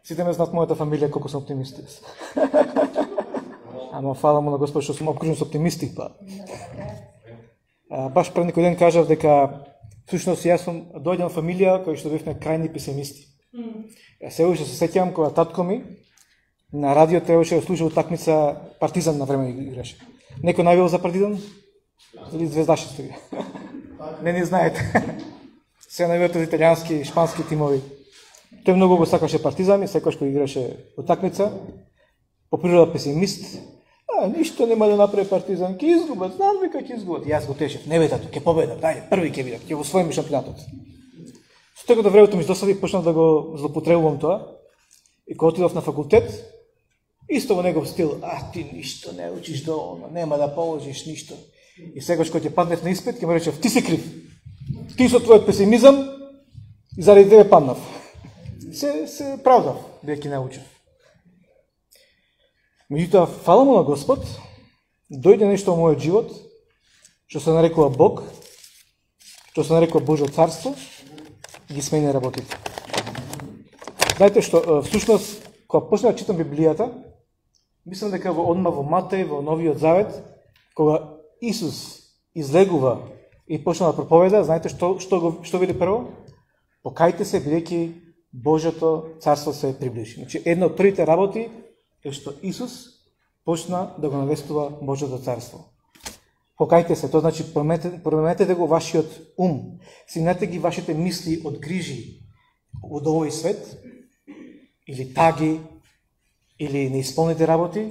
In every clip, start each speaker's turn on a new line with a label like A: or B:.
A: Сите ме знаат мојата фамилија колку сум оптимист. Ама фала му на Господ што сум обкружен со оптимисти, па. Баш пред некој ден кажав дека всушност јас сум дојден во фамилија кој што бевме крајни песимисти. Се уште се сеќавам кога татко ми на радио требаше да слуша утакмица Партизан на време играше. Некој најавил за Партизан? Или Звездашите ги? Не знаете. Се најавил за италијански, шпански тимови. Тој многу го сакаше Партизан и секојаш кој играше утакмица, по природа песимист, ништо нема да направи Партизан, ќе изгубат, знам вика ќе изгубат. Јас го тешев, не бе тату, ќе победам, дај, први ќе бидам, ќе го освоим шампионатот. Со текот до времето ми досади, почнав да го злоупотребувам тоа, и кога отидов на факултет, исто во негов стил, ти ништо не учиш доволно, нема да положиш ништо. И сегаш кој ќе паднеш на испит, ќе му речев, ти си крив. Ти со твојот песимизам и заради тебе паднав. Се правдав, дека не учев. Меѓутоа, фала му на Господ, дојде нешто во мојот живот, што се нарекува Бог, што се нарекува Божјо царство, и ги смени работите. Знаете што, всушност, кога почнав да читам Библијата, мислам дека одма во Матеј, во Новиот Завет, кога Исус излегува и почна да проповеда, знаете што вели прво? Покајте се, бидејќи Божјото царство се приближи. Значи, една од првите работи е што Исус почна да го навестува Божјото царство. Покајте се, тоа значи променете го вашиот ум, симнете ги вашите мисли од грижи од овој свет, или таги, или неисполните работи,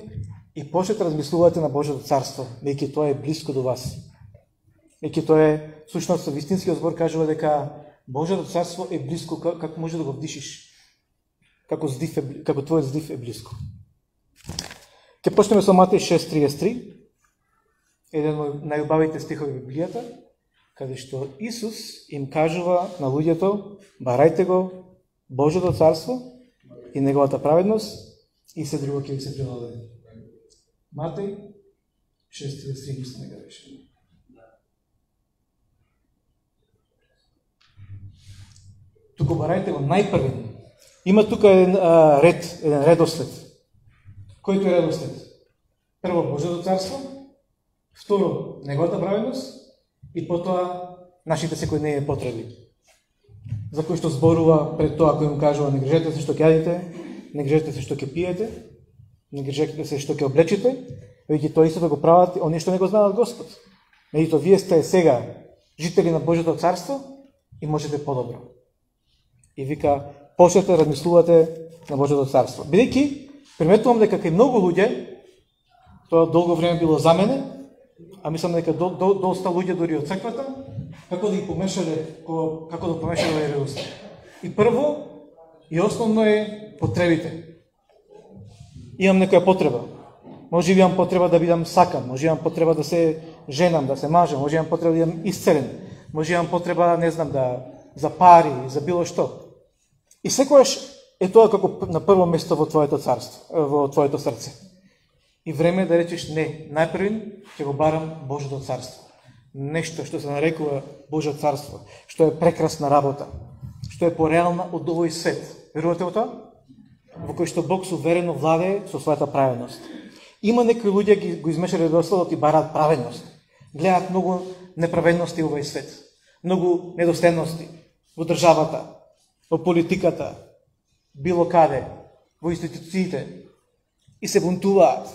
A: и почнете да размислувате на Божјото царство, веќе тоа е близко до вас. Веќе тоа е, всушност, вистинскиот збор кажува дека Божјото царство е близко, како може да го вдишиш, како твојот здив е близко. Ке почнеме со Матеј 6:33, еден од најубавите стихови во Библијата, каде што Исус им кажува на луѓето, барајте го Божјото царство и неговата праведност и се друго ќе ви се придаде. Матеј 6:33 мислам дека беше. Туку барајте го најпрвен. Има тука еден редослед. Којто е редослед? Прво Божјото царство, второ неговата праведност и потоа нашите секојдневни потреби. За кој што зборува пред тоа кој му кажува не грижете се што ќе јадите, не грижете се што ќе пиете, не грижете се што ќе облечите, веќе тоа исто да го прават оние што не го знаат Господ. Меѓутоа вие сте сега жители на Божјото царство и можете подобро. И вика, почнете да размислувате на Божјото царство. Бидејќи приметувам дека кај многу луѓе, тоа долго време било за мене, а мислам дека доста луѓе дури од црквата, како да помешале редослед. И прво и основно е потребите. Имам некоја потреба. Може би имам потреба да бидам сакан, може имам потреба да се женам, да се мажам, може имам потреба да бидам исцелен, може имам потреба, не знам, за пари, за било што. И секојаш е тоа како на прво место во твоето царство, во твоето срце. И време е да речеш не, најпрвен ќе го барам Божјото царство. Нешто што се нарекува Божјо царство, што е прекрасна работа, што е пореална од овој свет. Верувате во тоа? Во кој што Бог суверено владее со својата праведност. Има некои луѓе го измешале редоследот и бараат праведност. Гледаат многу неправедности во овој свет, многу недоследности во државата, во политиката, било каде, во институциите, и се бунтуваат.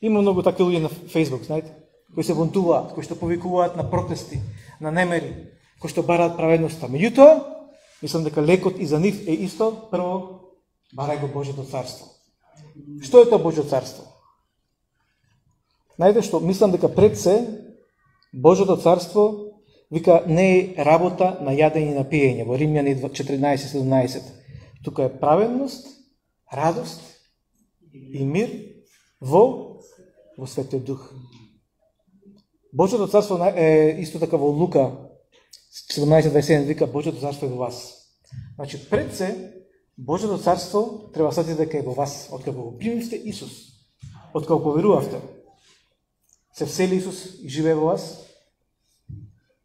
A: Има многу такви луѓе на Facebook, знаете, кои се бунтуваат, кои што повикуваат на протести, на немери, кои што бараат праведноста. Меѓутоа, мислам дека лекот и за нив е исто, прво, барај го Божјото царство. Што е тоа Божјо царство? Знаете што, мислам дека пред се, Божјото царство, вика, не е работа на јадење и на пиење, во Римјани 14:17. Тука е праведност, радост и мир во Светиот Дух. Божјото царство е исто така во Лука 17:27 вика Божјото царство е во вас. Значи пред се Божјото царство треба сати дека е во вас, откако го примивте Исус, откако поверувавте. Се всели Исус и живее во вас.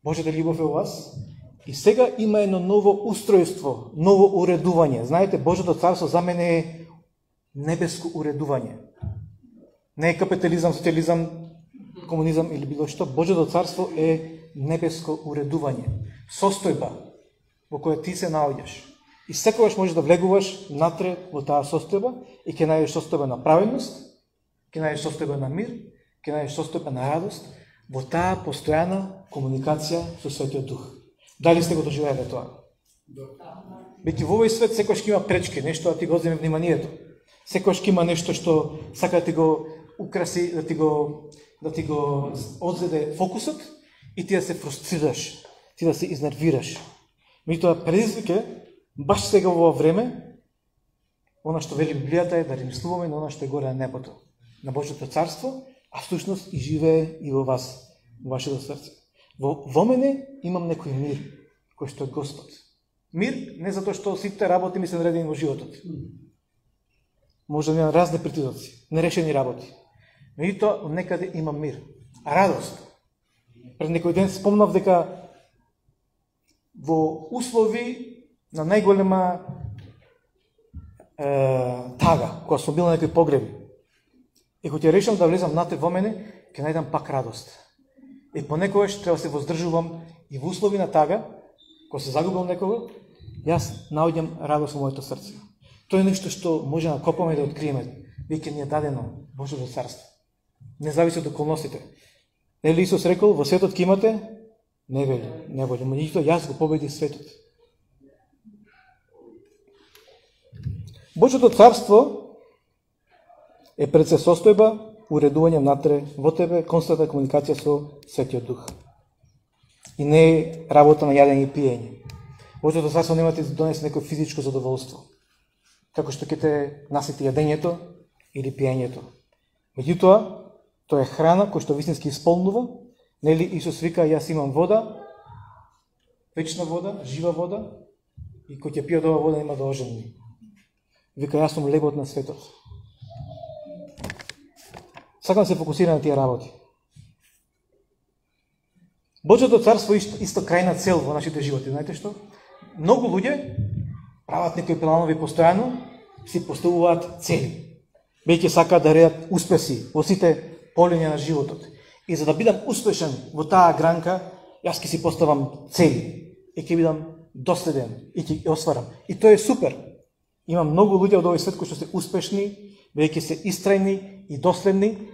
A: Божјата љубов е во вас И сега има едно ново устројство, ново уредување. Знаете, Божјото царство за мене е небеско уредување. Не е капитализам, социализам, комунизам или било што. Божјото царство е небеско уредување. Состојба во која ти се наоѓаш. И секогаш можеш да влегуваш натре во таа состојба и ќе најдеш состојба на праведност, ќе најдеш состојба на мир, ќе најдеш состојба на радост во таа постојана комуникација со Светиот Дух. Дали сте го доживеале тоа? Бејќи во овој свет секогаш ќе има пречки, нешто да ти го земе вниманието. Секогаш ќе има нешто што сака да ти го украси, да ти го одзеде фокусот и ти да се фрустрираш, ти да се изнервираш. Меѓутоа предизвик баш сега во време, она што вели Библијата е да ремислуваме на она што е горе на небото, на Божјото царство, а всушност и живее и во вас, во вашето срце. Во мене имам некој мир, кој што е Господ. Мир не затоа што сите работи ми се наредени во животот. Може да имам разни притисоци, нерешени работи. Меѓутоа, некаде имам мир. А радост. Пред некој ден спомнав дека во услови на најголема тага, кога сум бил на некои погреби, и кога ќе решам да влезам натре во мене, ќе најдам пак радост. И понекогаш треба да се воздржувам и во услови на тага, кога се загубил некого, јас наоѓам радост во моето срце. Тоа е нешто што може да копаме и да откриеме, веќе ни е дадено Божјото царство. Не зависи од околностите. Нели Исус рекол, во светот ќе имате неволја, меѓутоа јас го победих светот. Божјото царство е пред се состојба, уредување внатре во тебе, константна комуникација со Светиот Дух. И не е работа на јадење и пиење. Божјото царство нема да донесе некој физичко задоволство, како што ќе те насити јадењето или пиењето. Меѓутоа, тоа е храна која што вистински исполнува. Нели Исус вика, јас имам вода, вечна вода, жива вода, и кој ќе пие од оваа вода нема да ожени. Вика, јас сум лебот на светот. Сакам да се фокусирам на тие работи. Божјото царство е исто крајна цел во нашите животи. Знаете што? Многу луѓе прават некои планови постојано, си поставуваат цели. Бејќи сакаат да редат успеси во сите полиња на животот. И за да бидам успешен во таа гранка, јас ќе си поставам цели и ќе бидам доследен и ќе ги осварам. И тоа е супер. Има многу луѓе од овој свет кои што се успешни, бидејќи се истрајни и доследни,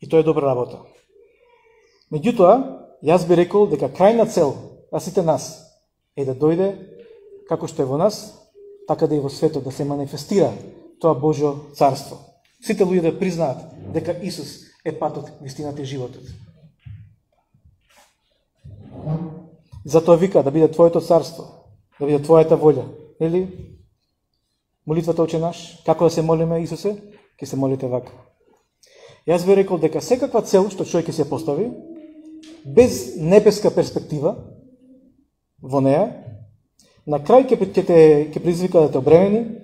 A: и тоа е добра работа. Меѓутоа, јас би рекол дека крајна цел на сите нас е да дојде, како што е во нас, така да и во светот, да се манифестира тоа Божјо царство. Сите луѓе да признаат дека Исус е патот, вистината и животот. Затоа вика да биде Твоето царство, да биде Твојата волја. Нели? Молитвата Отче наш, како да се молиме, Исусе? Ќе се молите вака. Јас би рекол дека секаква цел што човек ќе се постави, без небеска перспектива во неја, на крај ќе предизвика да те обремени,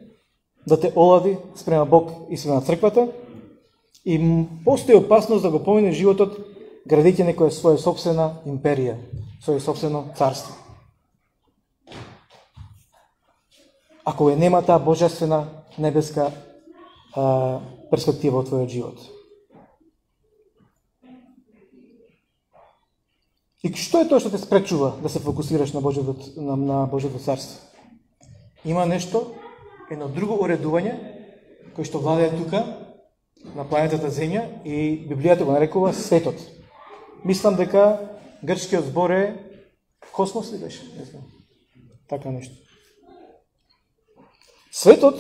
A: да те олади спрема Бог и спрема црквата, и постои опасност да го помине животот градејќи некоја своја собствена империја, своје собствено царство. Ако ја нема таа божествена небеска перспектива во твојот живот. И што е тоа што те спречува да се фокусираш на Божјото царство? Има нешто, едно друго уредување, кој што владее тука, на планетата Земја, и Библијата го нарекува светот. Мислам дека грчкиот збор е космос ли беше? Не знам. Така нешто. Светот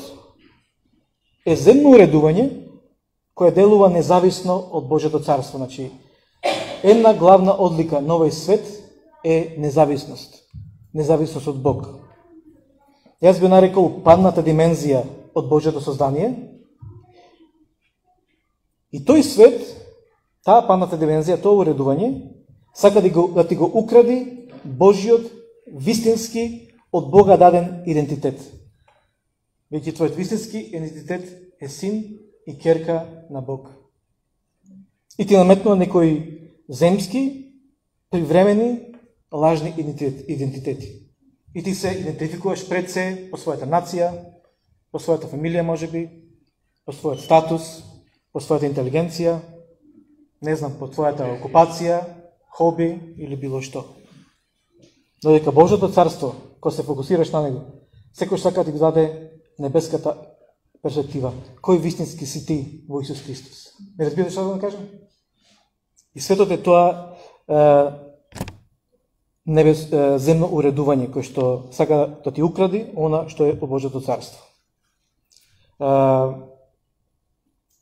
A: е земно уредување кое делува независно од Божјото царство. Значи, една главна одлика на овој свет е независност. Независност од Бог. Јас би нарекол падната димензија од Божјото создание. И тој свет, таа падната димензија, тоа уредување, сака да ти го укради Божјиот вистински од Бога даден идентитет. Веќе твојот вистински идентитет е син и ќерка на Бог. И ти наметнува некои земски, привремени, лажни идентитети. И ти се идентификуваш пред се по својата нација, по својата фамилија можеби, по својот статус, по својата интелигенција, не знам, по твојата окупација, хоби или било што. Додека Божјото царство, кога се фокусираш на него, секој сака да ти даде небеската перспектива. Кој вистински си ти во Исус Христос? Ме разбирате што да кажам? И светот е тоа земно уредување кој што сака да ти укради она што е по Божјото царство.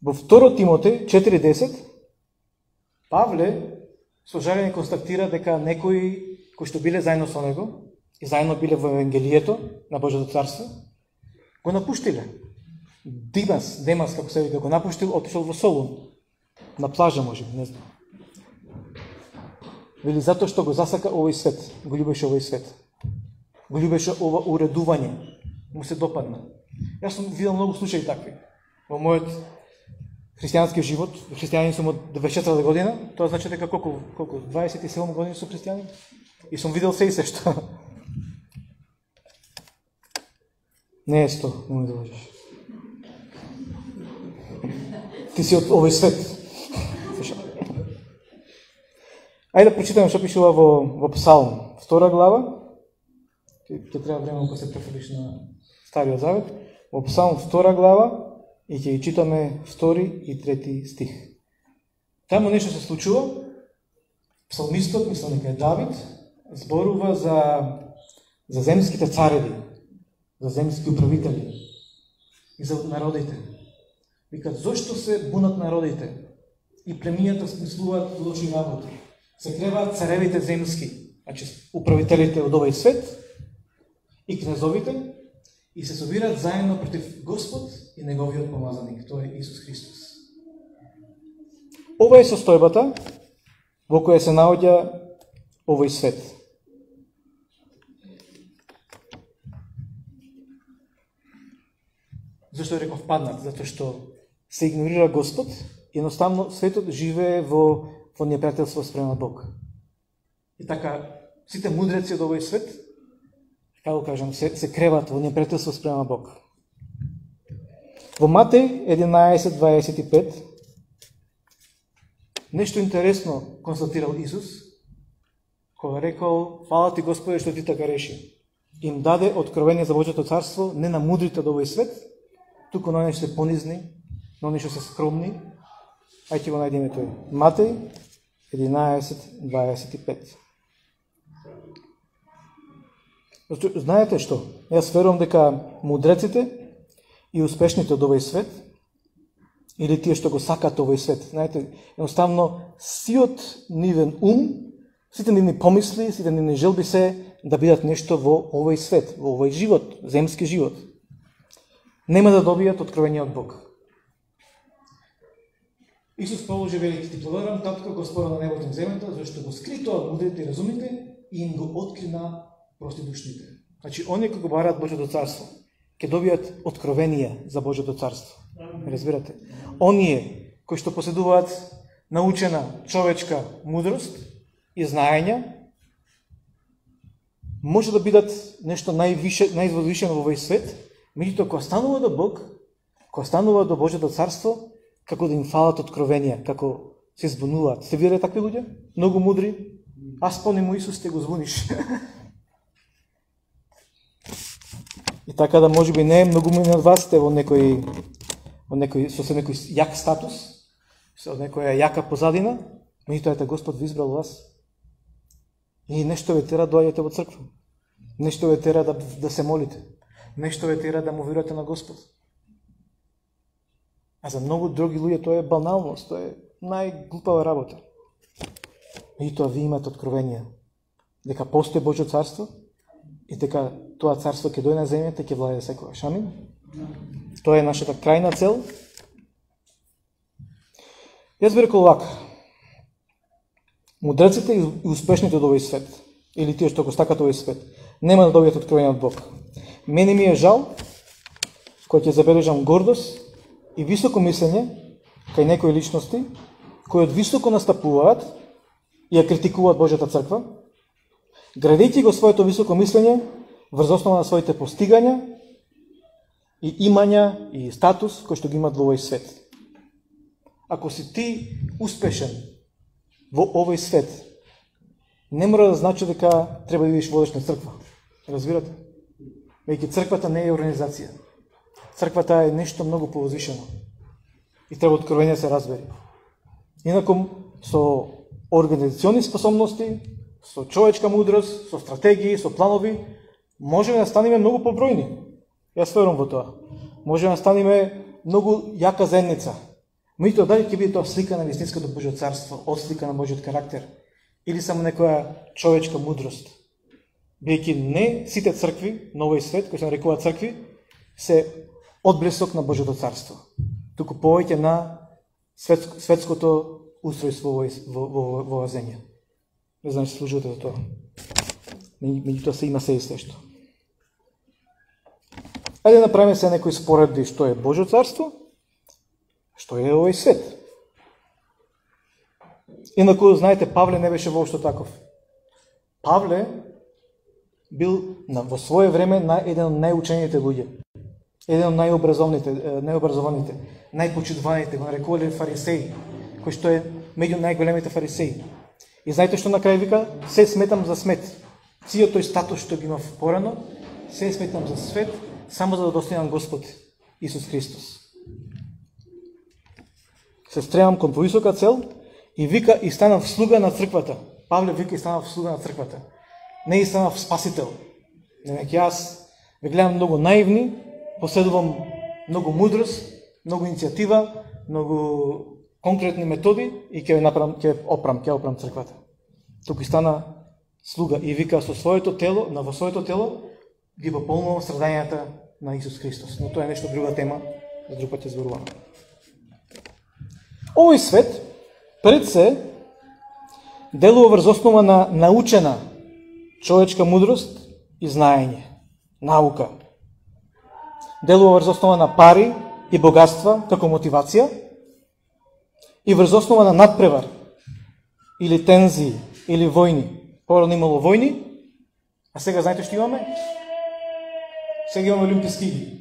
A: Во 2 Тимотеј 4:10 Павле со жалење констатира дека некои кои што биле заедно со него и заедно биле во Евангелието на Божјото царство го напуштиле. Демас, како се вика, го напуштил, отишол во Солун, на плажа може би, не знам. Вели затоа што го засака овој свет, го љубеше овој свет. Го љубеше ова уредување, му се допадна. Јас сум видел многу случаи такви. Во мојот христијански живот, христијанин сум од 24 година, тоа значи дека колку 27 години сум христијанин и сум видел се и се што. Не е 100, не ме да лажеш. Ти си од овој свет. Ајде да прочитаме што пишува во Псалм, 2 глава. Ќе треба време кога се префрлиш на Стариот Завет. Во Псалм 2 глава и ќе ги читаме 2 и 3 стих. Таму нешто се случува. Псалмистот, мислам дека е Давид, зборува за земските цареви, за земски управители и за народите. Викат, зошто се бунат народите и племињата смислуваат лоши работи? Се креваат царевите земски, значи управителите од овој свет и кнезовите и се собираат заедно против Господ и неговиот помазаник, тоа е Исус Христос. Ова е состојбата во која се наоѓа овој свет. Зашто реков паднат? Затоа што се игнорира Господ и едноставно светот живее во непријателство спрема Бог. И така, сите мудреци од овој свет, како кажам, се креват во непријателство спрема Бог. Во Матеј 11:25 нешто интересно констатирал Исус, кога рекол, фала ти Господи што ти така реши. Им даде откровение за Божјото царство не на мудрите од овој свет, туку на оние што се понизни, на оние што се скромни. Ајде го најдеме тој. Матеј 11:25. Знаете што? Јас верувам дека мудреците и успешните од овој свет, или тие што го сакаат овој свет, знаете, едноставно сиот нивен ум, сите нивни помисли, сите нивни желби се да бидат нешто во овој свет, во овој живот, земски живот. Нема да добијат откровение од Бог. Исус положи вели, ти благодарам, татко, Господа на небото и земјата, зашто го скри тоа од мудрите и разумните и им го откри на простодушните. Значи, оние кои го бараат Божјото царство, ќе добијат откровение за Божјото царство. Разбирате? Оние кои што поседуваат научена човечка мудрост и знаење, може да бидат нешто највозвишено во овој свет, меѓутоа кога станува до Бог, кога станува до Божјото царство, како да им фалат откровенија, како се збунуваат. Сте виделе такви луѓе? Многу мудри. Аз спомним му Исус, те го збуниш. И така да можеби не е многу муни од вас, сте со некој јак статус, со некоја јака позадина, меѓутоа ете Господ ви избрал вас. И нешто ве тера да доаѓате во црква. Нешто ве тера да се молите. Нешто ве тера да му верувате на Господ. А за многу други луѓе тоа е баналност, тоа е најглупава работа. И тоа ви имате откровение дека постои Божјо царство и дека тоа царство ќе дојде на земјата и ќе владее секогаш. Амин. Тоа е нашата крајна цел. Јас би рекол вака. Мудреците и успешните од овој свет, или тие што го стакат овој свет, нема да добијат откровение од Бог. Мене ми е жал кој ќе забележам гордост и високо мислење кај некои личности кои од високо настапуваат и ја критикуваат Божјата црква градејќи го своето високо мислење врз основа на своите постигања и имања и статус кој што ги имат во овој свет. Ако си ти успешен во овој свет, не мора да значи дека треба да идеш водиш на црква. Разбирате? Веќе црквата не е организација. Црквата е нешто многу повозвишено. И треба откровение се разбери. Инаку со организациони способности, со човечка мудрост, со стратегии, со планови, можеме да станеме многу побројни. Јас верувам во тоа. Можеме да станеме многу јака заедница. Меѓутоа, дали ќе биде тоа слика на вистинското Божјо царство, отслика на Божјиот карактер, или само некоја човечка мудрост? Биејќи не сите цркви на овој свет, кои се нарекуваат цркви, се одблесок на Божјото царство. Туку повеќе на светското устройство во оваа земја. Не знам се служувате за тоа. Меѓутоа се има се и слешто. Ајде да направиме се некои споредби што е Божјо царство, што е овој свет. Инаку, знаете, Павле не беше воопшто таков. Павле бил во свое време еден од најучените луѓе. Еден од најобразованите, најпочитуваните, го нарекувале фарисеи, кој што е меѓу најголемите фарисеи. И знаете што на крај вика? Се сметам за смет. Цијот тој статус што ги имав порано, се сметам за свет, само за да достигнам Господ Исус Христос. Се стремам кон повисока цел и вика и станав слуга на црквата. Павле вика и станав слуга на црквата. Не и станав спасител. Немеќе јас ве гледам многу наивни, последувам многу мудрост, многу иницијатива, многу конкретни методи и ќе опрам црквата. Туку и стана слуга и вика во своето тело ги пополнувам страдањата на Исус Христос. Но тоа е нешто друга тема, за друг пат ќе зборуваме. Овој свет пред се делува врз основа на научена човечка мудрост и знаење, наука. Делува врз основа на пари и богатства како мотивација и врз основа на надпревар или тензии или војни. Порано имало војни, а сега знаете што имаме? Сега имаме олимписки игри.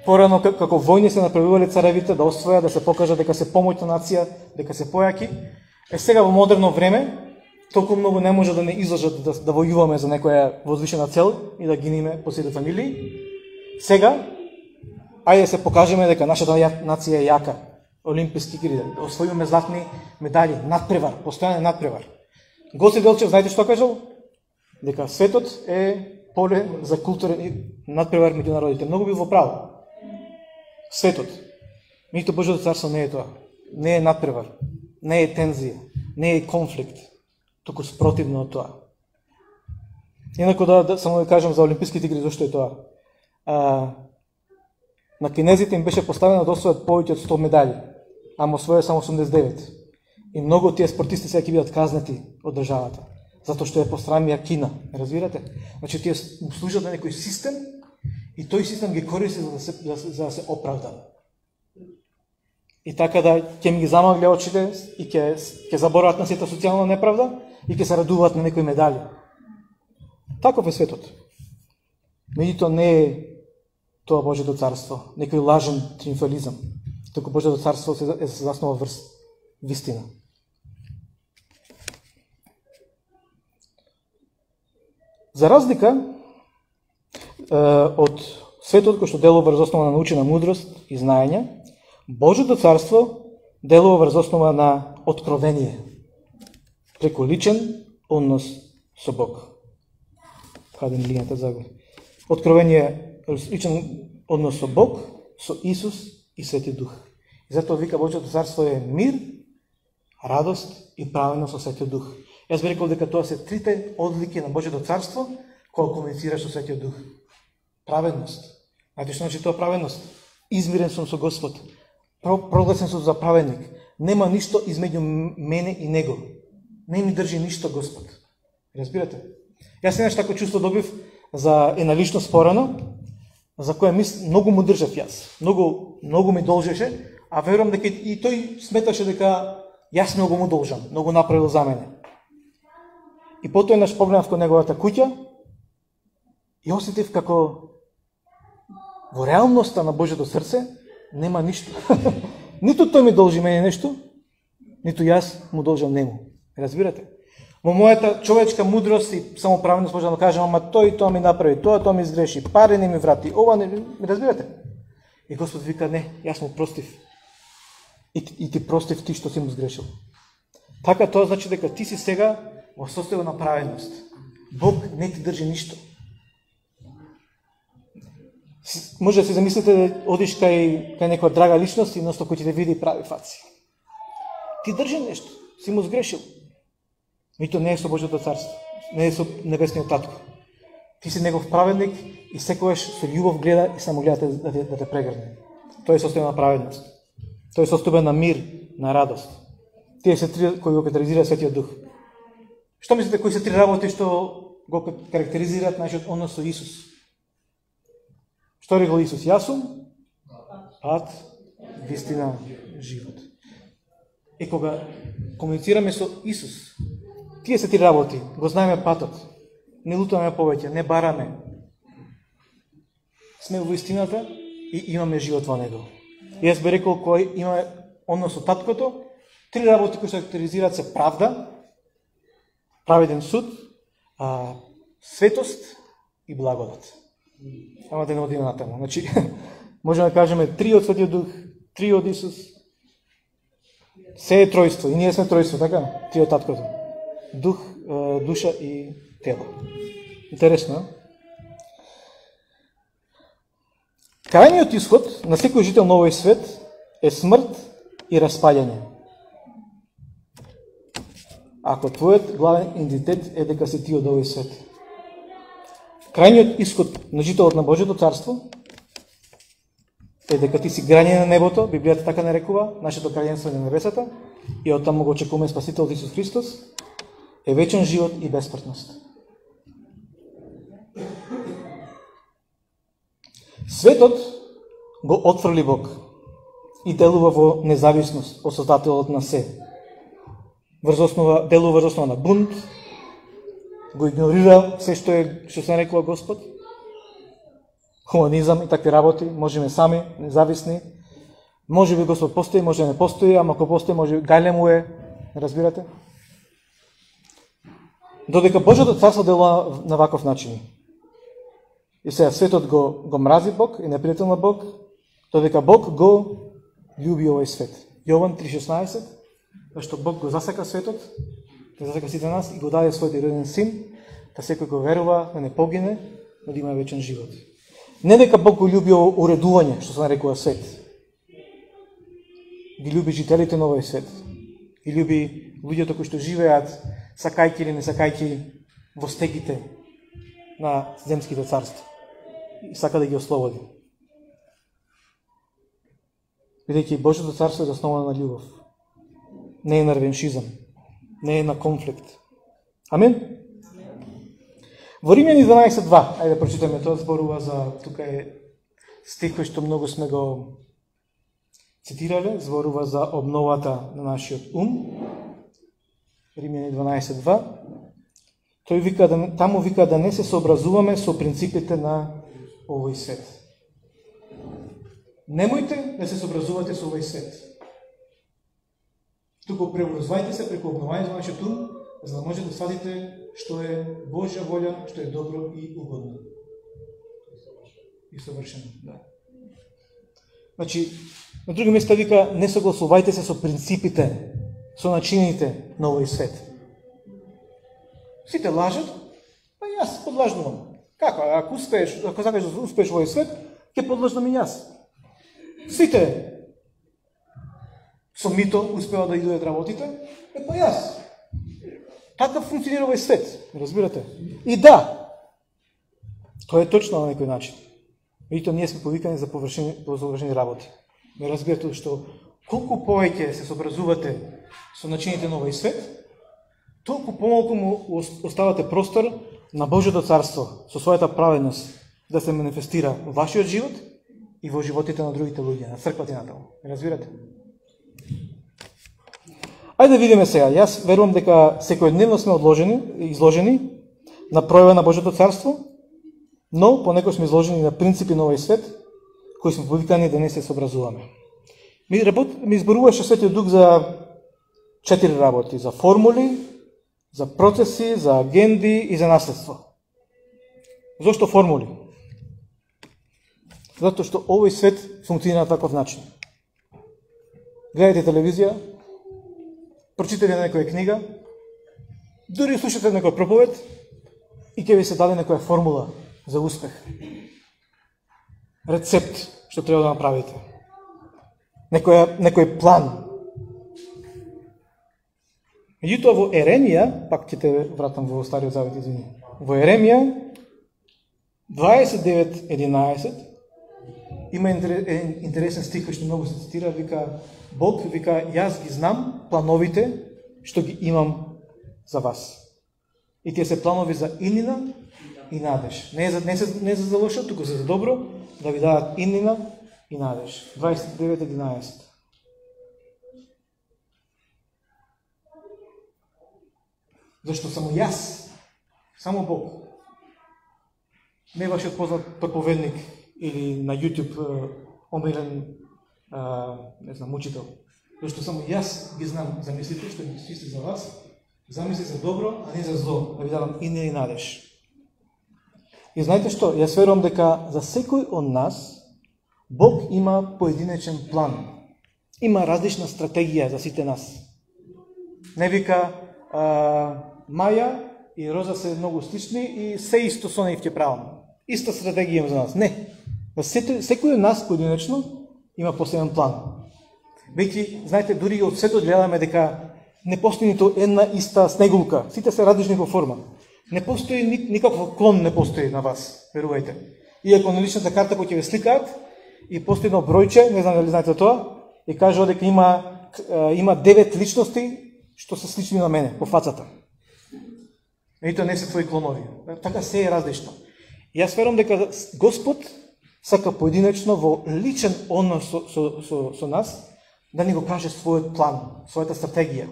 A: Порано како војни се направувале царевите да освојат, да се покажат дека се помоќна нација, дека се појаки. Сега во модерно време толку многу не може да не излажат да војуваме за некоја возвишена цел и да гиниме по сите фамилии. Сега, ајде да се покажеме дека нашата нација е јака. Олимписки игри, да освојуваме златни медали, надпревар, постојан надпревар. Гоце Делчев, знаете што кажал? Дека светот е поле за културен надпревар меѓу народите. Многу бил во право. Светот. Меѓутоа Божјото царство не е тоа. Не е надпревар, не е тензија, не е конфликт, туку спротивно од тоа. Инаку само да кажам за олимписките игри зашто е тоа. На кинезите им беше поставено да освојат повеќе од 100 медали, ама освоја само 89. И многу од тие спортисти сега ќе бидат казнати од државата, затоа што е пострамија Кина, разбирате? Значи тие служат на некој систем и тој систем ги користи за да се оправда. И така да ќе ми ги замагле очите и ќе заборават на сета социјална неправда и ќе се радуваат на некои медали. Таков е светот. Меѓутоа не е тоа Божјото царство, некој лажен триумфализам. Туку Божјото царство се заснова врз вистина. За разлика од светот кој што делува врз основа на научена мудрост и знаење, Божјото царство делува врз основа на откровение, преку личен однос со Бог. Каде ми линијата загуби? Откровение, личен однос со Бог, со Исус и Свети Дух. И затоа вика Божјото царство е мир, радост и праведност со Светиот Дух. Јас би рекол дека тоа се трите одлики на Божјото царство кога комуницираш со Светиот Дух. Праведност. Знаете што значи тоа праведност? Измирен сум со Господ. Прогласен сум за праведник. Нема ништо измеѓу мене и него. Не ми држи ништо Господ. Разбирате? Јас еднаш тако чувство добив за една личност порано, за која многу му држав јас. Многу ми должеше, а верувам дека и тој сметаше дека јас многу му должам, многу направил за мене. И потоа еднаш погледнав кон неговата куќа и осетив како во реалноста на Божјото срце нема ништо. Ниту тој ми должи мене нешто, ниту јас му должам нему. Разбирате? Во мојата човечка мудрост и самоправедност можам да кажам, ама тој тоа ми направи, тоа ми изгреши, пари не ми врати, ова не, разбирате? И Господ вика, не, јас му простив. И ти простив ти што си му сгрешил. Така тоа значи дека ти си сега во состојба на праведност. Бог не ти држи ништо. Може да си замислите да одиш кај некоја драга личност и носто кој ти те види прави фаци. Ти држи нешто, си му сгрешил. И то не е со Божјото царство, не е со небесниот татко. Ти си негов праведник и секогаш со љубов гледа и само гледа да те прегрне. Тоа е состојба на праведност. Тоа е состојба на мир, на радост. Тие се три кои го карактеризира Светиот Дух. Што мислите кои се три работи што го карактеризираат нашиот однос со Исус? Што рекол Исус? Јас сум пат, вистина, живот. И кога комуницираме со Исус, тие се три работи, го знаеме патот, не лутаме повеќе, не бараме. Сме во истината и имаме живот во Него. И јас би рекол, кој имаме однос со таткото, три работи кои се карактеризираат се правда, праведен суд, светост и благодат. Ама да не одиме натаму. Значи, можеме да кажеме три од Светиот Дух, три од Исус, се е тројство, и ние сме тројство, така? Три од таткото. Дух, душа и тело. Интересно, крајниот исход на секој жител на овој свет е смрт и распаѓање. Ако твојот главен идентитет е дека си ти од овој свет. Крајниот исход на жителот на Божјото царство е дека ти си граѓање на небото, Библијата така нарекува, нашето краљенство на небесата, и од таму го очекуваме Спасител Исус Христос, е вечен живот и бесмртност. Светот го отфрли Бог и делува во независност од Создателот на се. Делува врз основа на бунт, го игнорира се што се нарекува Господ, хуманизам и такви работи, можеме сами, независни. Може би Господ постои, може не постои, ама ако постои, може гајле му е, разбирате? Додека Божјото царство делува на ваков начин. И сега светот го мрази Бог и непријател на Бог, додека Бог го љуби овој свет. Јован 3:16, зашто Бог го засека светот, го засека сите нас и го даде својот единороден син, да секој го верува, да не погине, но да има вечен живот. Не дека Бог го љуби уредување, што се нарекува свет. Ги љуби жителите на овој свет. Ги љуби луѓето кои што живеат, сакајќи или не сакајќи во стегите на земските царства. И сака да ги ослободи. Бидејќи Божјото царство е засновано на љубов. Не е на ревеншизам. Не е на конфликт. Амин? Во Римјани 12:2, ајде да прочитаме, тоа зборува за, тука е стих кој што многу сме го цитирале, зборува за обновата на нашиот ум. Римјани 12:2. Тој вика таму вика да не се сообразуваме со принципите на овој свет. Немојте да се сообразувате со овој свет. Туку преобразувајте се преку обновањето на нашиот ум, за да можете да сватите што е Божја волја, што е добро и угодно. И совршено, да. Значи, на други места вика, не согласувајте се со принципите, со начините на овој свет. Сите лажат, па јас подлажнувам. Како? Ако сакаш да успееш во овој свет, ќе подлажнам и јас. Сите со мито успеа да идојат работите, па јас. Така функционира овој свет, разбирате? И да, тоа е точно на некој начин. И тоа ние сме повикани за површени работи. Не разбирате што колку повеќе се сообразувате со начините на овој свет, толку помалку му оставате простор на Божјото царство со својата праведност да се манифестира во вашиот живот и во животите на другите луѓе, на црквата и натаму. Разбирате? Ајде да видиме сега. Јас верувам дека секојдневно сме изложени на пројава на Божјото царство, но понекогаш сме изложени на принципи на овој свет, кои сме повикани да не се сообразуваме. Ми изборуваше Светиот Дух за 4 работи: за формули, за процеси, за агенди и за наследство. Зошто формули? Затоа што овој свет функционира на таков начин. Гледате телевизија, прочитате некоја книга, дури слушате некој проповед и ќе ви се даде некоја формула за успех. Рецепт што треба да направите. Некој план. Меѓутоа во Еремија, пак ќе те вратам во Стариот Завет, извини. Во Еремија 29:11 има интересен стих кој што многу се цитира, вика Бог, вика, јас ги знам плановите што ги имам за вас. И тие се планови за иднина и надеж. Не за лошо, туку за добро, да ви дадат иднина и надеж. 29:11. Зашто само јас, само Бог, не вашиот познат проповедник или на YouTube омилен учител. Зашто само јас ги знам замислите што ги мислите за вас, замисли за добро, а не за зло, да ви дадам иднина и надеж. И знаете што? Јас верувам дека за секој од нас Бог има поединечен план. Има различна стратегија за сите нас. Не вика Маја и Роза се многу слични и се исто со нив ќе правам. Иста стратегија има за нас. Не. Секој од нас поединечно има посебен план. Веќе, знаете, дури и од светот гледаме дека не постои нито една иста снегулка. Сите се различни во форма. Не постои никаков клон, не постои на вас, верувајте. Иако на личната карта која ќе ве сликаат и постои едно бројче, не знам дали знаете тоа, и кажува дека има 9 личности што се слични на мене по фацата. И тоа не се твои клонови. Така се е различно. И јас верувам дека Господ сака поединечно во личен однос со нас да ни го каже својот план, својата стратегија.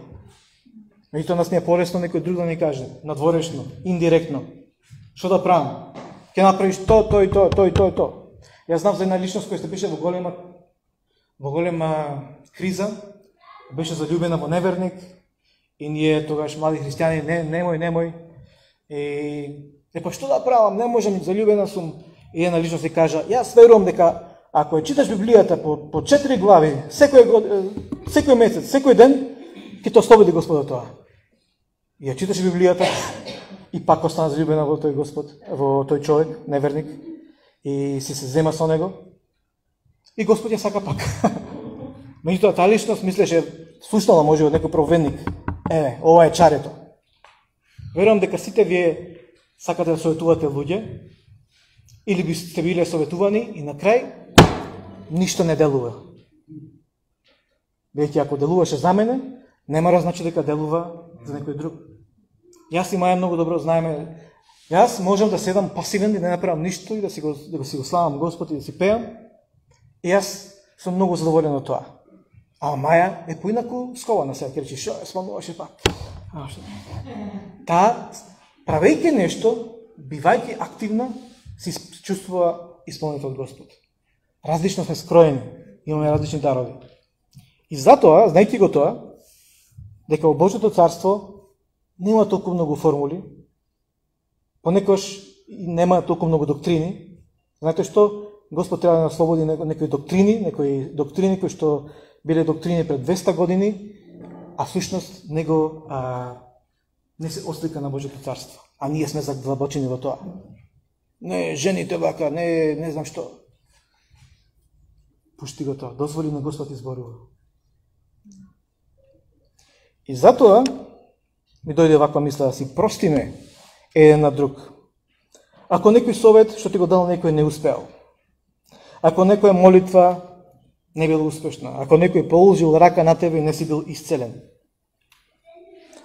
A: Меѓутоа нас не е полесно некој друг да ни каже, надворешно, индиректно. Што да правам? Ќе направиш тој. Јас знам за една личност која се беше во голема криза, беше заљубена во неверник и ние тогаш млади христијани, немој. И па што да правам? Не можам, заљубена сум. И една личност ти кажа, јас верувам дека ако ја читаш Библијата по 4 глави, секој месец, секој ден, ќе те ослободи Господ од тоа. И ја читаш Библијата и пак остана заљубена во тој Господ, во тој човек, неверник, и си се зема со него. И Господ ја сака пак. Меѓутоа таа личност мислеше, слушнала може од некој проповедник, ова е чарето. Верувам дека сите вие сакате да советувате луѓе, или би сте биле советувани и на крај ништо не делува. Веќе ако делуваше за мене, не мора значи дека делува за некој друг. Јас и Маја многу добро знаеме. Јас можам да седам пасивен и да не направам ништо и да си го славам Господ и да си пеам. И јас сум многу задоволен од тоа. А Маја е поинаку скована сега, ќе речи, шо смалуваше пак. Таа, правејќи нешто, бивајќи активна, се чувствува исполнета од Господ. Различно сме скроени, имаме различни дарови. И затоа, знајќи го тоа, дека во Божјото царство нема толку многу формули, понекогаш нема толку многу доктрини. Знаете што? Господ треба да наслободи некои доктрини кои што биле доктрини пред 200 години, а всушност не се ослика на Божјото царство. А ние сме задлабочени во тоа. Не, жените вака, не знам што. Пушти го тоа, дозволи на Господ изборува. И затоа ми дојде ваква мисла да си простиме еден на друг. Ако некој совет што ти го дал некој не успеал, ако некоја молитва не била успешна, ако некој положил рака на тебе и не си бил исцелен,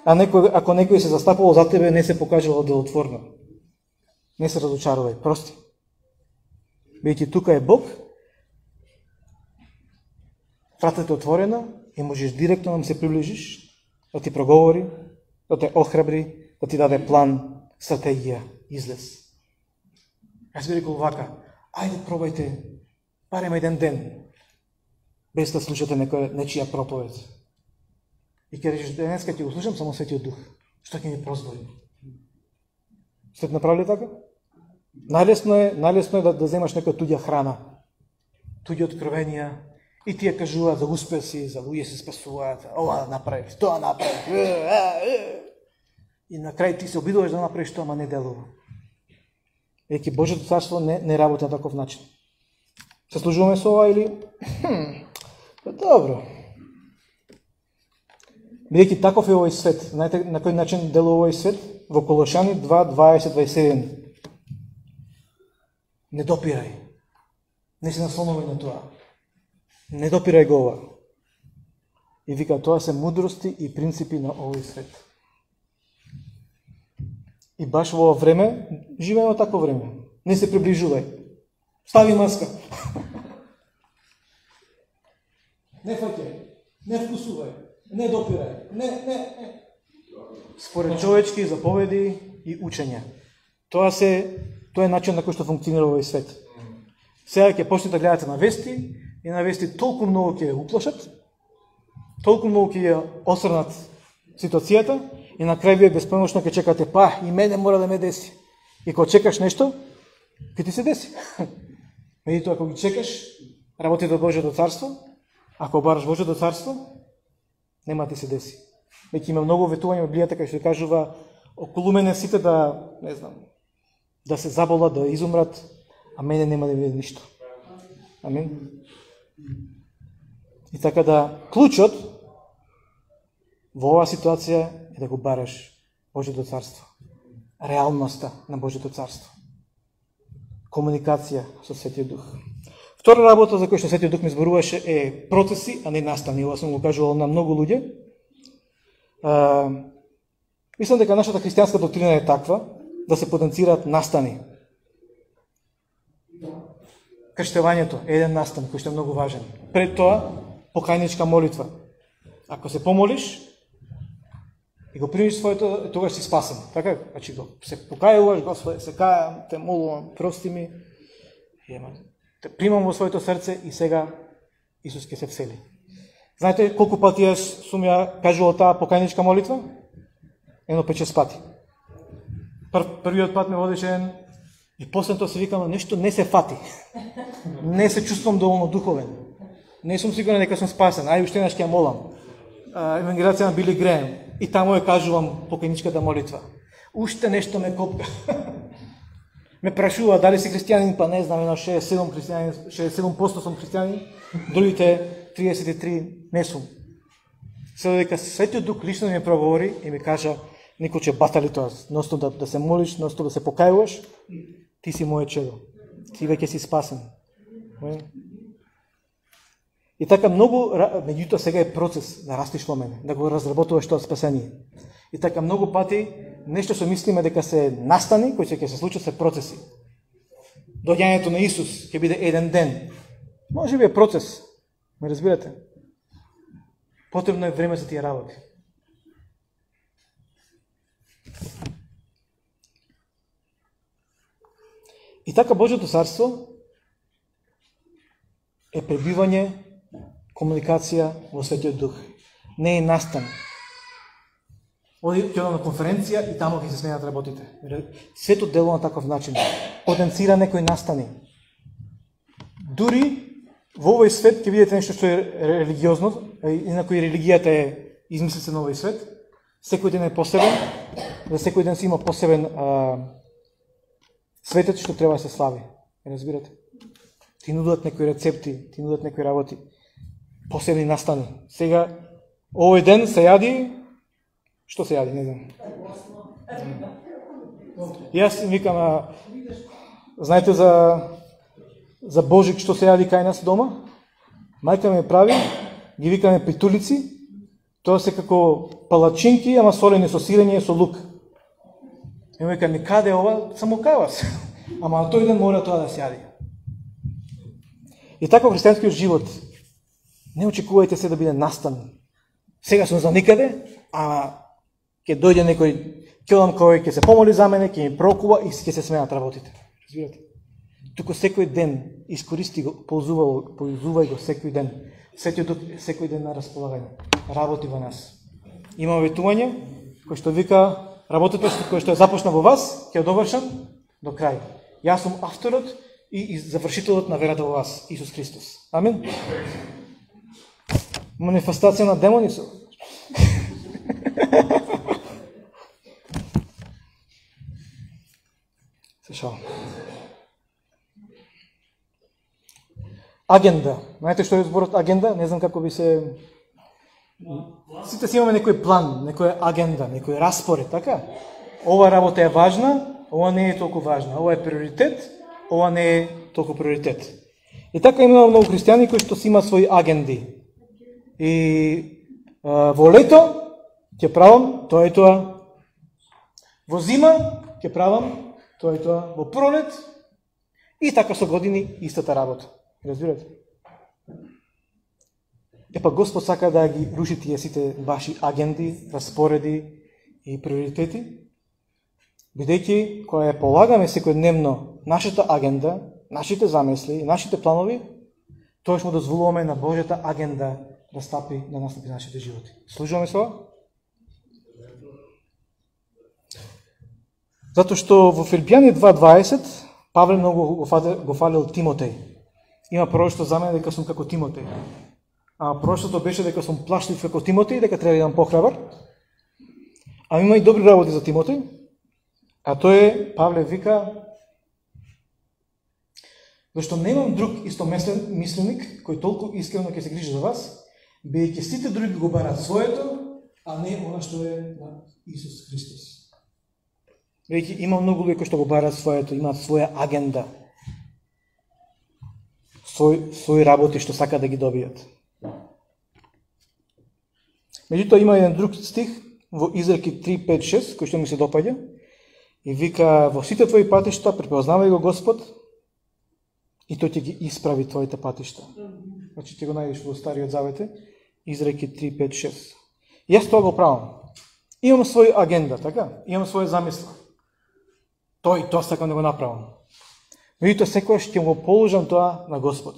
A: ако некој се застапувал за тебе не се покажало делотворно, не се разочарувај, прости. Бидејќи тука е Бог, вратата е отворена и можеш директно да му се приближиш да ти проговори, да те охрабри, да ти даде план, стратегија, излез. Аз би рекол вака, ајде пробајте барем еден ден, без да слушате нечија проповед. И ќе речеш, денеска ќе го слушам само Светиот Дух, што ќе ми прозвори. Сте направили така? Најлесно е да земаш некоја туѓа храна, туѓи откровенија, и тие кажуваат за успеси, за луѓе се спасуваат, ова направи, тоа направи. И на крај ти се обидуваш да направиш тоа, ама не делува. Еки Божјото царство не работи на таков начин. Се служуваме со ова или? Добро. Бидејќи таков е овој свет, знаете на кој начин делува овој свет? Во Колошани 2:20-27. Не допирај. Не се наслонувај на тоа. Не допирај го ова. И вика, тоа се мудрости и принципи на овој свет. И баш во ова време, живееме во такво време. Не се приближувај. Стави маска. Не фаќај. Не вкусувај. Не допирај. Не. Според човечки заповеди и учења. Тоа е начин на кој што функционира овој свет. Сега ќе почнете да гледате на вести и на вести толку многу ќе уплашат, толку многу ќе ја осрнат ситуацијата и на крај вие безпомошно ќе чекате, и мене мора да ме деси. И кога чекаш нешто, ќе ти се деси. Меѓутоа, ако ги чекаш работите од Божјото царство, ако бараш Божјото царство, нема ти се деси. Веќе има многу ветувања во Библијата кај што кажува околу мене сите да се заболат, да изумрат, а мене нема да види ништо. Амин. И така да клучот во оваа ситуација е да го бараш Божјото царство. Реалноста на Божјото царство. Комуникација со Светиот Дух. Втора работа за која што Светиот Дух ми зборуваше е процеси, а не настани. Ова сум го кажувал на многу луѓе. Мислам дека нашата христијанска доктрина е таква да се потенцираат настани. Крштевањето е еден настан кој што е многу важен. Пред тоа, покајничка молитва. Ако се помолиш и го примиш своето, тогаш си спасен. Така? Значи го се покајуваш, Господе, се кајам, те молувам, прости ми. Те примам во своето срце и сега Исус ќе се всели. Знаете колку пати јас сум ја кажувал таа покајничка молитва? Едно 5-6 пати. Првиот пат ме водеше и после тоа се викам, нешто не се фати. Не се чувствувам доволно духовен. Не сум сигурен дека сум спасен. Ај уште еднаш ќе ја молам. Евангелијација на Били Греем. И таму ја кажувам покајничката молитва. Уште нешто ме копка. Ме прашува дали си христијанин, па не знам, 67% сум христијанин, другите 33 не сум. Се дека Светиот Дух лично ми проговори и ми кажа, Николче, батали тоа, носто да се молиш, носто да се покајуваш, ти си моје чедо. Ти веќе си спасен. И така многу, меѓутоа сега е процес да растиш во мене, да го разработуваш тоа спасение. И така многу пати нешто што мислиме дека се настани, кои ќе се случат, се процеси. Доаѓањето на Исус ќе биде еден ден. Може би е процес. Ме разбирате? Потребно е време за тие работи. И така Божјото царство е пребивање, комуникација во Светиот Дух. Не е настан. Оди на конференција и таму ќе се сменат работите. Светот делува на таков начин. Потенцира некои настани. Дури во овој свет ќе видите нешто што е религиозно, и на кој религијата е измислица на овој свет. Секој ден е посебен, за секој ден си има посебен светот што треба да се слави. Разбирате? Ти нудат некои рецепти, ти нудат некои работи, посебни настани. Сега, овој ден се јади, што се јади, не знам. Јас викам, знаете за Божик што се јади кај нас дома? Мајка ме прави, ги викаме притулици, тоа се како палачинки, ама солени со сирење и со лук. И ме вика, каде ова? Само кај вас. Ама на тој ден мора тоа да се јади. И така христијанскиот живот, не очекувајте се да биде настан. Сега сум за никаде, а ќе дојде некој ќелам кој ќе се помоли за мене, ќе ми прокува и ќе се сменат работите. Разбирате? Туку секој ден искористи го, ползувај го секој ден. Светиот Дух секој ден на располагање. Работи во нас. Има ветување кој што вика работата кој што е започна во вас, ќе довршам до крај. Јас сум авторот и завршителот на верата во вас, Исус Христос. Амин. Манифестација на демони се. Слушам. Агенда. Знаете што е зборот агенда? Не знам како би се... Сите си имаме некој план, некоја агенда, некој распоред, така? Ова работа е важна, ова не е толку важна. Ова е приоритет, ова не е толку приоритет. И така има многу христијани кои што си имаат своји агенди. И во лето ќе правам тоа и тоа. Во зима ќе правам тоа и тоа. Во пролет и така со години истата работа. Разбирате? Епа Господ сака да ги руши тие сите ваши агенди, распореди и приоритети, бидејќи кога ја полагаме секојдневно нашата агенда, нашите замисли, нашите планови, тоа што му дозволуваме на Божјата агенда да стапи на настапи нашите животи. Служуваме со? Затоа што во Филипјани 2:20 Павле многу го фалил Тимотеј. Има пророштво за мене дека сум како Тимотеј. А пророштвото беше дека сум плашлив како Тимотеј, дека треба да бидам похрабар. А има и добри работи за Тимотеј. А тоа е, Павле вика, зашто немам друг истомисленик кој толку искрено ќе се грижи за вас, бидејќи сите други го барат своето, а не она што е на Исус Христос. Бидејќи има многу луѓе кои што го барат своето, имаат своја агенда, своји работи што сакаат да ги добијат. Меѓутоа има еден друг стих во Изреки 3:5-6 кој што ми се допаѓа и вика: во сите твои патишта препознавај го Господ и тој ќе ги исправи твоите патишта. Значи ќе го најдеш во Стариот Завет, Изреки 3:5-6. Јас тоа го правам. Имам своја агенда, така? Имам своја замисла. Тоа и тоа сакам да го направам. Меѓутоа секогаш ќе го положам тоа на Господ.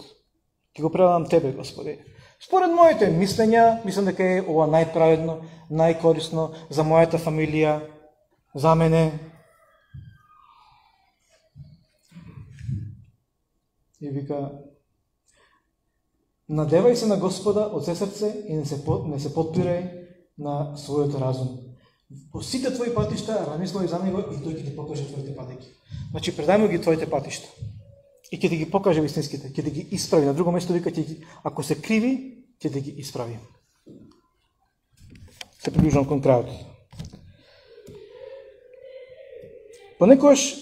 A: Ќе го предам тебе, Господи. Според моите мислења, мислам дека е ова најправедно, најкорисно за мојата фамилија, за мене. И вика: надевај се на Господа од се срце и не се подпирај на својот разум. По сите твои патишта размислувај за него и тој ќе ти покаже твоите патеки. Значи предај ги твоите патишта и ќе ти ги покаже вистинските, ќе ти ги исправи. На друго место вика, ако се криви, ќе ти ги исправи. Се приближувам кон крајот. Понекогаш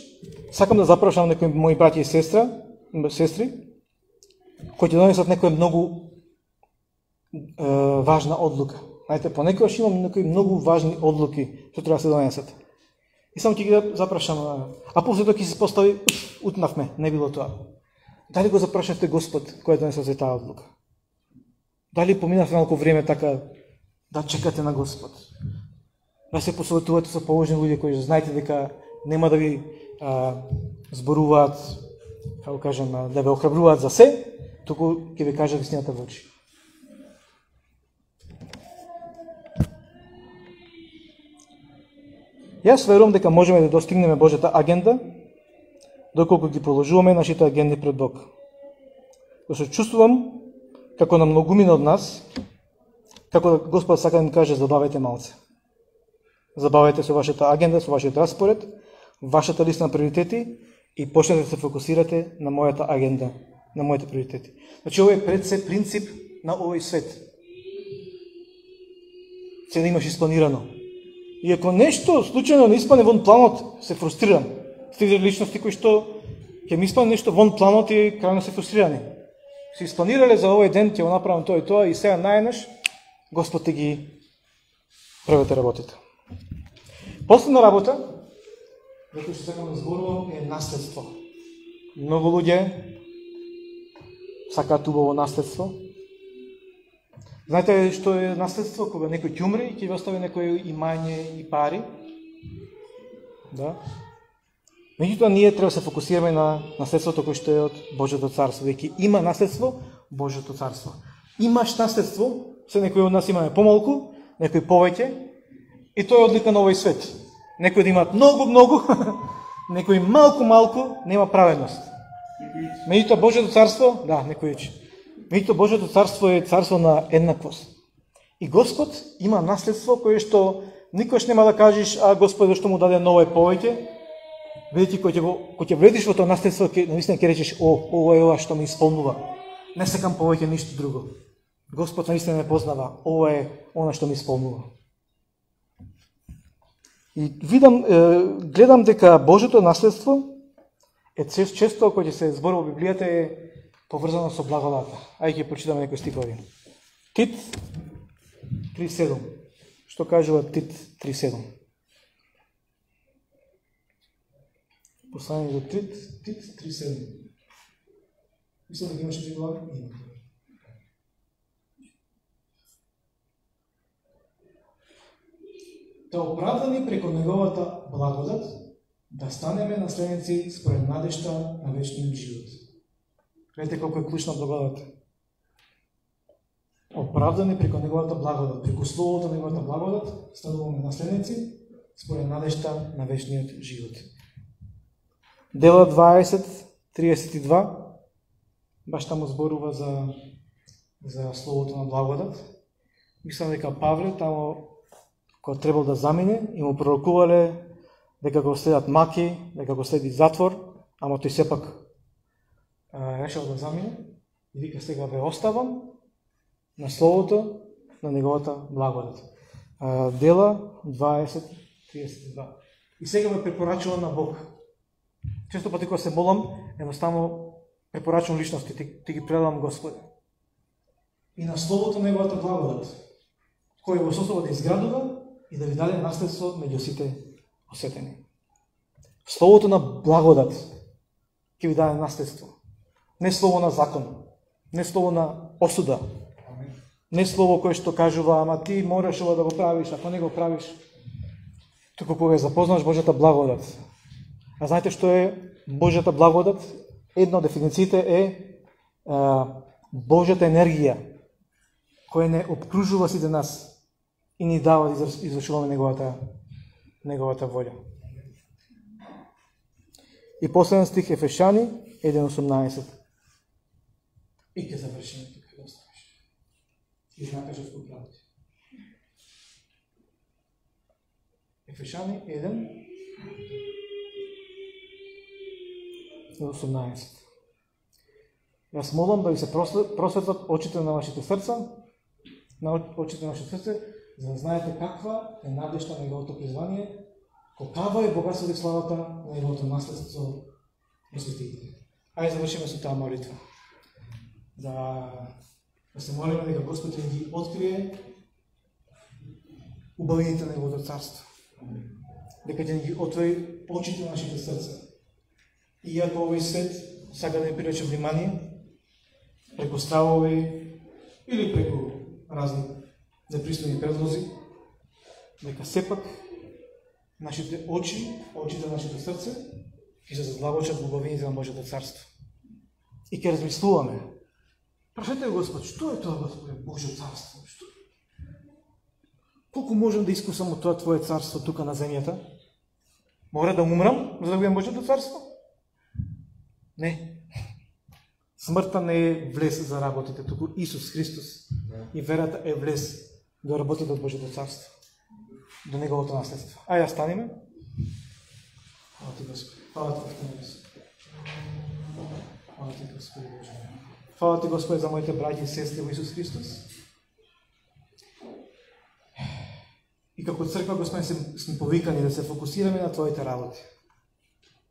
A: сакам да запрашам некои мои браќи и сестри, кои ќе донесат некоја многу важна одлука. Знаете, понекогаш имам некои многу важни одлуки што треба да се донесат. И само ќе ги запрашам, а после тоа ќе се постави, утнавме, не било тоа. Дали го запрашавте Господ кој донесе за таа одлука? Дали поминавте малку време така да чекате на Господ? Да се посоветувате со положени луѓе кои знаете дека нема да ви зборуваат, како кажам, да ве охрабруваат за се, туку ќе ви кажат вистината во очи. Јас верувам дека можеме да достигнеме Божјата агенда доколку ги положуваме нашите агенди пред Бог. Зашто чувствувам како на многумина од нас, како Господ сака да ни каже: забавете малце. Забавете со вашата агенда, со вашиот распоред, вашата листа на приоритети и почнете да се фокусирате на мојата агенда, на моите приоритети. Значи, ова е пред се принцип на овој свет. Се да имаш испланирано. И ако нешто случајно не испане вон планот, се фрустрирам. Сте личности кои што ќе ми испане нешто вон планот и крајно се фрустрирани. Се испланирале за овој ден, ќе го направам тоа и тоа и сега најнаш Господ те ги правите работите. Последна работа, за која што сакам да зборувам, е наследство. Многу луѓе сакаат убаво наследство. Знаете што е наследство? Кога некој ќе умре и ќе ви остави некој имање и пари. Да. Меѓутоа, ние треба да се фокусираме на наследството кој што е од Божјото царство. Веќе има наследство Божјото царство. Имаш наследство, се некои од нас имаме помалку, некои повеќе, и тоа е одлика на овој свет. Некои да имаат многу, некои малку, нема праведност. Меѓутоа Божјото царство, да, некои речи. Меѓутоа Божјото царство е царство на еднаквост. И Господ има наследство кое што никош нема да кажеш, а Господ зашто му даде ново повеќе. Видите, кој ќе влезеш во тоа наследство, наистина ќе речеш, ова е ова што ме исполнува. Не сакам повеќе ништо друго. Господ наистина ме познава, ова е она што ме исполнува. И гледам дека Божјото наследство е често кој ќе се зборува во Библијата е поврзано со благодата. Ајде ќе прочитаме некои стихови. Тит 3:7. Што кажува Тит 3:7? Послание до Тит 3:7. Мислам да ги имаш три глави? Има. Да оправдани преко неговата благодат, да станеме наследници според надежта на вечниот живот. Гледате колко е клучна благодат. Оправдани преко неговата благодат, преко словото на неговата благодат, стануваме наследници според надежта на вечниот живот. Дела 20:32, баш таму зборува за словото на благодат. Мислам дека Павле таму кога требал да замине и му пророкувале дека го следат маки, дека го следи затвор, ама тој сепак решил да замине и вика сега ве оставам на словото на неговата благодат. Дела 20:32. И сега ме препорачува на Бог. Често пати кога се молам, едноставно препорачувам личности, ти ги предавам Господи. И на словото на неговата благодат, кој го состојува да изградува и да ви даде наследство меѓу сите осетени. Словото на благодат ќе ви даде наследство. Не слово на закон, не слово на осуда, не слово кое што кажува, ама ти мораш ова да го правиш, ако не го правиш, туку кога запознаш Божјата благодат. А знаете што е Божјата благодат? Една од дефинициите е Божјата енергија, која не обкружува сите нас и ни дава да извршуваме неговата волја. И последен стих Ефешани 1:18. И ќе завршиме тука да оставиш. И знака што го правите. Ефешани 1:18. Јас молам да ви се просветлат очите на вашите срца, на очите на вашите срце, за да знаете каква е надежта на неговото призвание, колкава е богатството и славата на неговото наследство во светите. Ајде завршиме со таа молитва. Да се молиме дека Господ ни ги открие убавините на неговото царство. Дека ќе ни ги отвори очите на нашите срца. Иако овој свет сака да ни привлече внимание преку стравови или преку разни непристојни предлози, дека сепак нашите очи, очите на нашето срце ќе се задлабочат во убавините на Божјото царство. И ќе размислуваме. Прашете Господ, што е тоа, Господе, Божјо царство? Што? Колку можам да искусам од тоа Твое царство тука на земјата? Мора да умрам за да видам Божјото царство? Не. Смртта не е влез за работите, туку Исус Христос и верата е влез да работите од Божјото царство, до неговото наследство. Ајде станеме. Фала Ти, Господи. Фала Ти, Господи. Фала Ти, Господи Боже. Фала Ти, Господи, за моите браќи и сестри во Исус Христос. И како црква, Господи, сме повикани да се фокусираме на Твоите работи,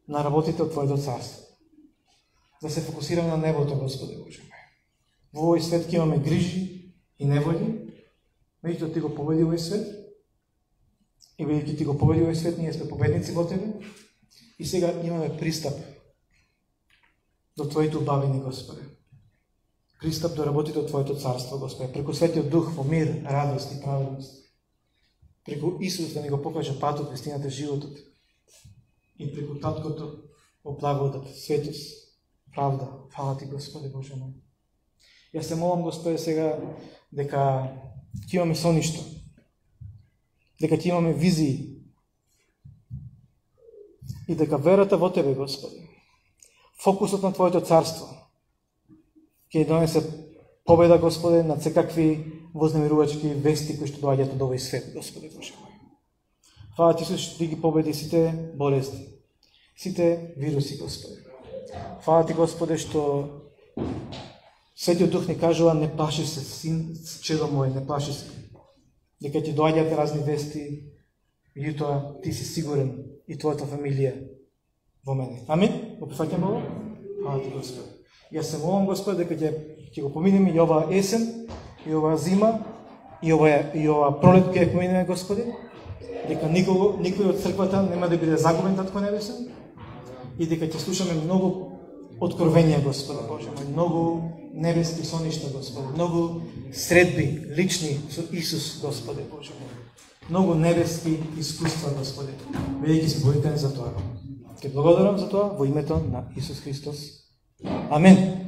A: на работите од Твоето царство. Да се фокусираме на небото, Господи Боже. Во овој свет ќе имаме грижи и неволи, меѓутоа Ти го победи овој свет, и бидејќи Ти го победи овој свет, ние сме победници во Тебе, и сега имаме пристап до Твоите убавини, Господи. пристап до работите од Твоето царство, Господи, преку Светиот Дух во мир, радост и праведност. Преку Исус да ни го покаже патот, вистината, животот. И преку Таткото во благодат, светост, правда. Фала Ти, Господи Боже мој. Јас се молам, Господи, сега дека Ти имаме соништо, дека Ти имаме визии и дека верата во Тебе, Господи, фокусот на Твоето царство ќе донесе победа, Господи, над секакви вознемирувачки вести кои што доаѓаат од овој свет, Господи Боже мој. Фала Ти што Ти ги победи сите болести, сите вируси, Господи. Фала Ти, Господи, што Светиот Дух ни кажува: не плаши се, син, чедо мој, не плаши се. Дека ти доаѓаат разни вести, меѓутоа ти си сигурен и твојата фамилија во мене. Амин? Го прифаќаме ово? Фала Ти, Господи. Јас се молам, Господи, дека ќе го поминеме и оваа есен, и оваа зима, и оваа пролет ќе ја поминеме, Господи, дека никој од црквата нема да биде загубен, Татко Небесен, и дека ќе слушаме многу откровенија, Господи Боже мој, многу небески соништа, Господи, многу средби, лични со Исус, Господи Боже мој, многу небески искуства, Господи, бидејќи си војтен за тоа. Ќе благодарам за тоа во името на Исус Христос. Амен.